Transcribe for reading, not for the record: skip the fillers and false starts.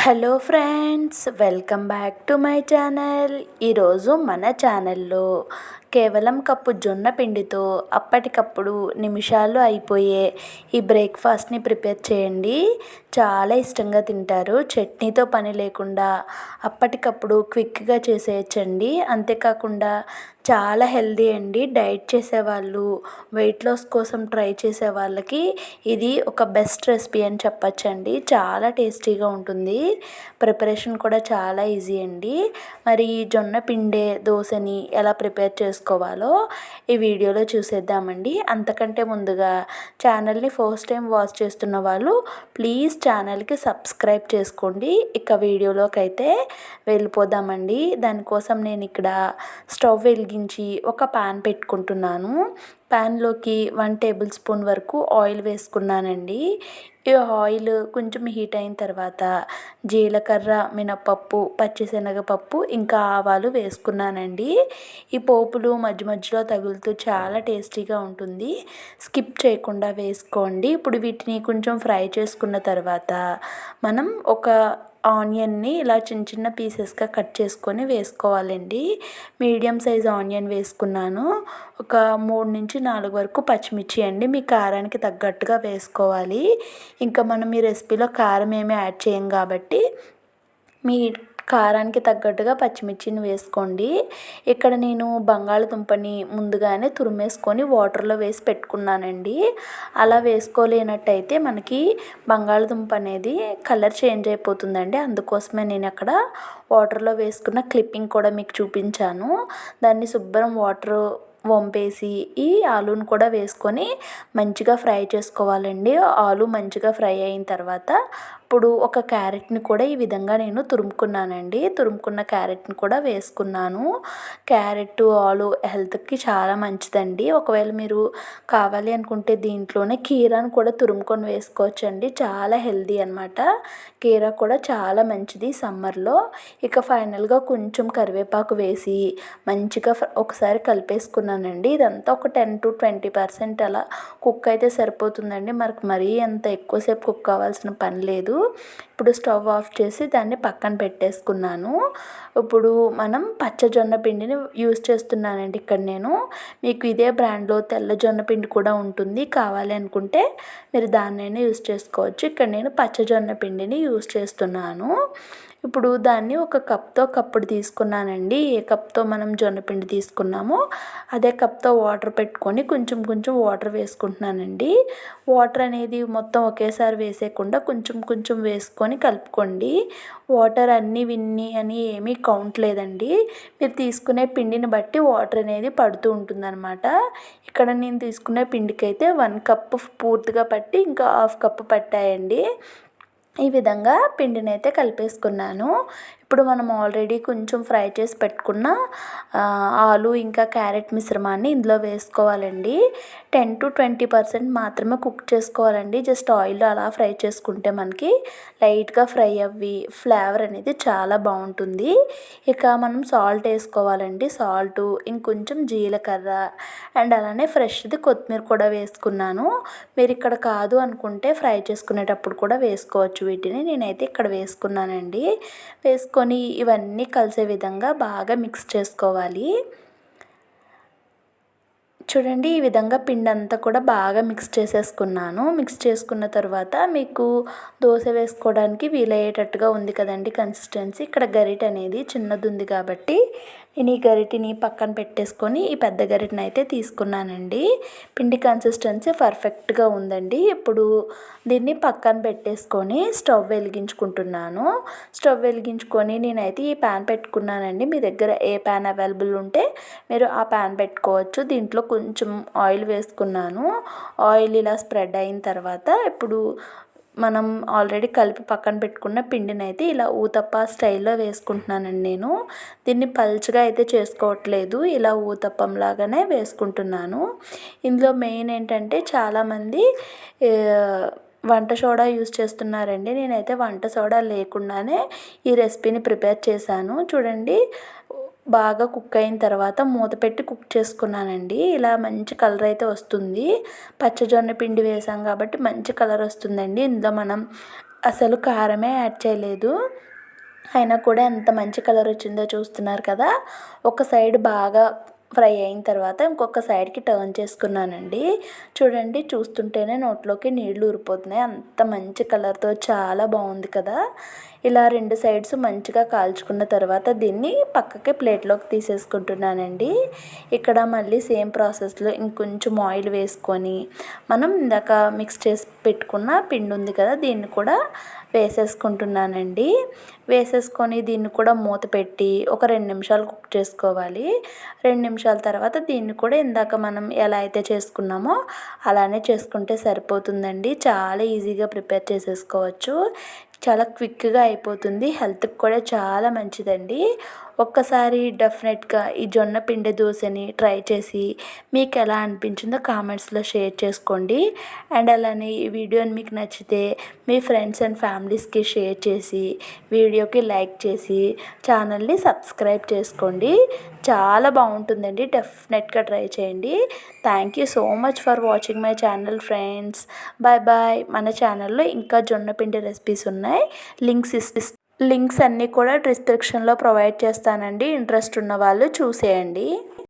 Hello friends, welcome back to my channel. ఈరోజు మన ఛానల్లో కేవలం కప్పు జొన్న పిండితో అప్పటికప్పుడు నిమిషాల్లో అయిపోయే ఈ బ్రేక్ఫాస్ట్ని ప్రిపేర్ చేయండి. చాలా ఇష్టంగా తింటారు. చట్నీతో పని లేకుండా అప్పటికప్పుడు క్విక్గా చేసేయచ్చండి. అంతేకాకుండా చాలా హెల్దీ అండి. డైట్ చేసేవాళ్ళు, వెయిట్ లాస్ కోసం ట్రై చేసే వాళ్ళకి ఇది ఒక బెస్ట్ రెసిపీ అని చెప్పచ్చండి. చాలా టేస్టీగా ఉంటుంది. ప్రిపరేషన్ కూడా చాలా ఈజీ అండి. మరి ఈ జొన్న పిండే దోశని ఎలా ప్రిపేర్ చేసుకోవాలో ఈ వీడియోలో చూసేద్దామండి. అంతకంటే ముందుగా ఛానల్ని ఫస్ట్ టైం వాచ్ చేస్తున్న వాళ్ళు ప్లీజ్ ఛానల్కి సబ్స్క్రైబ్ చేసుకోండి. ఇక వీడియోలోకి అయితే వెళ్ళిపోదామండి. దానికోసం నేను ఇక్కడ స్టవ్ వెలిగించి ఒక పాన్ పెట్టుకుంటున్నాను. ప్యాన్లోకి 1 టేబుల్ స్పూన్ వరకు ఆయిల్ వేసుకున్నానండి. ఈ ఆయిల్ కొంచెం హీట్ అయిన తర్వాత జీలకర్ర, మినపప్పు, పచ్చిశనగపప్పు ఇంకా ఆవాలు వేసుకున్నానండి. ఈ పోపులు మధ్య మధ్యలో తగులుతూ చాలా టేస్టీగా ఉంటుంది. స్కిప్ చేయకుండా వేసుకోండి. ఇప్పుడు వీటిని కొంచెం ఫ్రై చేసుకున్న తర్వాత మనం ఒక ఆనియన్ని ఇలా చిన్న చిన్న పీసెస్గా కట్ చేసుకొని వేసుకోవాలండి. మీడియం సైజ్ ఆనియన్ వేసుకున్నాను. ఒక 3-4 వరకు పచ్చిమిర్చి అండి. మీ కారానికి తగ్గట్టుగా వేసుకోవాలి. ఇంకా మనం ఈ రెసిపీలో కారం ఏమీ యాడ్ చేయం కాబట్టి మీ కారానికి తగ్గట్టుగా పచ్చిమిర్చిని వేసుకోండి. ఇక్కడ నేను బంగాళదుంపని ముందుగానే తురిమేసుకొని వాటర్లో వేసి పెట్టుకున్నానండి. అలా వేసుకోలేనట్టయితే మనకి బంగాళదుంప అనేది కలర్ చేంజ్ అయిపోతుందండి. అందుకోసమే నేను అక్కడ వాటర్లో వేసుకున్న క్లిప్పింగ్ కూడా మీకు చూపించాను. దాన్ని శుభ్రం వాటర్ వంపేసి ఈ ఆలూను కూడా వేసుకొని మంచిగా ఫ్రై చేసుకోవాలండి. ఆలు మంచిగా ఫ్రై అయిన తర్వాత ఇప్పుడు ఒక క్యారెట్ని కూడా ఈ విధంగా నేను తురుముకున్నానండి. తురుముకున్న క్యారెట్ని కూడా వేసుకున్నాను. క్యారెట్, ఆలు హెల్త్కి చాలా మంచిదండి. ఒకవేళ మీరు కావాలి అనుకుంటే దీంట్లోనే కీరాను కూడా తురుముకొని వేసుకోవచ్చండి. చాలా హెల్దీ అనమాట. కీరా కూడా చాలా మంచిది సమ్మర్లో. ఇక ఫైనల్గా కొంచెం కరివేపాకు వేసి మంచిగా ఒకసారి కలిపేసుకున్నానండి. ఇదంతా ఒక 10-20% అలా కుక్ అయితే సరిపోతుందండి. మరీ అంత ఎక్కువసేపు కుక్ అవ్వాల్సిన పని లేదు. ఇప్పుడు స్టవ్ ఆఫ్ చేసి దాన్ని పక్కన పెట్టేసుకున్నాను. ఇప్పుడు మనం పచ్చజొన్న పిండిని యూస్ చేస్తున్నానండి ఇక్కడ నేను. మీకు ఇదే బ్రాండ్లో తెల్ల జొన్న పిండి కూడా ఉంటుంది. కావాలి అనుకుంటే మీరు దాన్నైనా యూస్ చేసుకోవచ్చు. ఇక్కడ నేను పచ్చజొన్న పిండిని యూస్ చేస్తున్నాను. ఇప్పుడు దాన్ని ఒక కప్పుడు తీసుకున్నానండి. ఏ కప్తో మనం జొన్నపిండి తీసుకున్నామో అదే కప్తో వాటర్ పెట్టుకొని కొంచెం కొంచెం వాటర్ వేసుకుంటున్నానండి. వాటర్ అనేది మొత్తం ఒకేసారి వేసేయకుండా కొంచెం కొంచెం వేసుకొని కలుపుకోండి. వాటర్ అన్నీ విన్ని అని ఏమీ కౌంట్ లేదండి. మీరు తీసుకునే పిండిని బట్టి వాటర్ అనేది పడుతూ ఉంటుందన్నమాట. ఇక్కడ నేను తీసుకునే పిండికి అయితే 1 కప్పు పూర్తిగా పట్టి ఇంకా 1/2 కప్పు పట్టాయండి. ఈ విధంగా పిండిని అయితే కలిపేసుకున్నాను. ఇప్పుడు మనం ఆల్రెడీ కొంచెం ఫ్రై చేసి పెట్టుకున్న ఆలు ఇంకా క్యారెట్ మిశ్రమాన్ని ఇందులో వేసుకోవాలండి. 10-20% మాత్రమే కుక్ చేసుకోవాలండి. జస్ట్ ఆయిల్లో అలా ఫ్రై చేసుకుంటే మనకి లైట్గా ఫ్రై అవ్వి ఫ్లేవర్ అనేది చాలా బాగుంటుంది. ఇక మనం సాల్ట్ వేసుకోవాలండి. సాల్టు, ఇంకొంచెం జీలకర్ర అండ్ అలానే ఫ్రెష్ది కొత్తిమీర కూడా వేసుకున్నాను. మీరు ఇక్కడ కాదు అనుకుంటే ఫ్రై చేసుకునేటప్పుడు కూడా వేసుకోవచ్చు వీటిని. నేనైతే ఇక్కడ వేసుకున్నానండి. వేసుకొని ఇవన్నీ కలిసే విధంగా బాగా మిక్స్ చేసుకోవాలి. చూడండి, ఈ విధంగా పిండి అంతా కూడా బాగా మిక్స్ చేసేసుకున్నాను. మిక్స్ చేసుకున్న తర్వాత మీకు దోశ వేసుకోవడానికి వీలయ్యేటట్టుగా ఉంది కదండి కన్సిస్టెన్సీ. ఇక్కడ గరిటె అనేది చిన్నది ఉంది కాబట్టి నేను ఈ గరిటెని పక్కన పెట్టేసుకొని ఈ పెద్ద గరిటెని అయితే తీసుకున్నానండి. పిండి కన్సిస్టెన్సీ పర్ఫెక్ట్గా ఉందండి. ఇప్పుడు దీన్ని పక్కన పెట్టేసుకొని స్టవ్ వెలిగించుకుంటున్నాను. స్టవ్ వెలిగించుకొని నేనైతే ఈ ప్యాన్ పెట్టుకున్నానండి. మీ దగ్గర ఏ ప్యాన్ అవైలబుల్ ఉంటే మీరు ఆ ప్యాన్ పెట్టుకోవచ్చు. దీంట్లో కొంచెం ఆయిల్ వేసుకున్నాను. ఆయిల్ ఇలా స్ప్రెడ్ అయిన తర్వాత ఇప్పుడు మనం ఆల్రెడీ కలిపి పక్కన పెట్టుకున్న పిండిని అయితే ఇలా ఊతప్ప స్టైల్లో వేసుకుంటున్నానండి నేను. దీన్ని పల్చగా అయితే చేసుకోవట్లేదు. ఇలా ఊతప్పం లాగానే వేసుకుంటున్నాను. ఇందులో మెయిన్ ఏంటంటే చాలామంది వంట సోడా యూస్ చేస్తున్నారండి. నేనైతే వంట సోడా లేకుండానే ఈ రెసిపీని ప్రిపేర్ చేశాను. చూడండి, బాగా కుక్ అయిన తర్వాత మూత పెట్టి కుక్ చేసుకున్నానండి. ఇలా మంచి కలర్ అయితే వస్తుంది. పచ్చజొన్న పిండి వేసాం కాబట్టి మంచి కలర్ వస్తుందండి. ఇందులో మనం అసలు కారమే యాడ్ చేయలేదు. అయినా కూడా ఎంత మంచి కలర్ వచ్చిందో చూస్తున్నారు కదా. ఒక సైడ్ బాగా ఫ్రై అయిన తర్వాత ఇంకొక సైడ్కి టర్న్ చేసుకున్నానండి. చూడండి, చూస్తుంటేనే నోట్లోకి నీళ్లు ఊరిపోతున్నాయి, అంత మంచి కలర్తో చాలా బాగుంది కదా. ఇలా 2 సైడ్స్ మంచిగా కాల్చుకున్న తర్వాత దీన్ని పక్కకి ప్లేట్లోకి తీసేసుకుంటున్నానండి. ఇక్కడ మళ్ళీ సేమ్ ప్రాసెస్లో ఇంకొంచెం ఆయిల్ వేసుకొని మనం ఇందాక మిక్స్ చేసి పెట్టుకున్న పిండి ఉంది కదా, దీన్ని కూడా వేసేసుకుంటున్నానండి. వేసేసుకొని దీన్ని కూడా మూత పెట్టి ఒక 2 నిమిషాలు కుక్ చేసుకోవాలి. 2 నిమిషాల తర్వాత దీన్ని కూడా ఇందాక మనం ఎలా అయితే చేసుకున్నామో అలానే చేసుకుంటే సరిపోతుందండి. చాలా ఈజీగా ప్రిపేర్ చేసేసుకోవచ్చు, చాలా క్విక్గా అయిపోతుంది, హెల్త్కి కూడా చాలా మంచిదండి. ఒక్కసారి డెఫినెట్గా ఈ జొన్న పిండి దోశని ట్రై చేసి మీకు ఎలా అనిపించిందో కామెంట్స్లో షేర్ చేసుకోండి. అండ్ అలానే ఈ వీడియోని మీకు నచ్చితే మీ ఫ్రెండ్స్ అండ్ ఫ్యామిలీస్కి షేర్ చేసి వీడియోకి లైక్ చేసి ఛానల్ని సబ్స్క్రైబ్ చేసుకోండి. చాలా బాగుంటుందండి, డెఫినెట్గా ట్రై చేయండి. Thank you so much for watching my channel friends. Bye bye. మన ఛానల్లో ఇంకా జొన్న పిండి రెసిపీస్ ఉన్నాయి. లింక్స్ అన్నీ కూడా డిస్క్రిప్షన్లో ప్రొవైడ్ చేస్తానండి. ఇంట్రెస్ట్ ఉన్న వాళ్ళు చూసేయండి.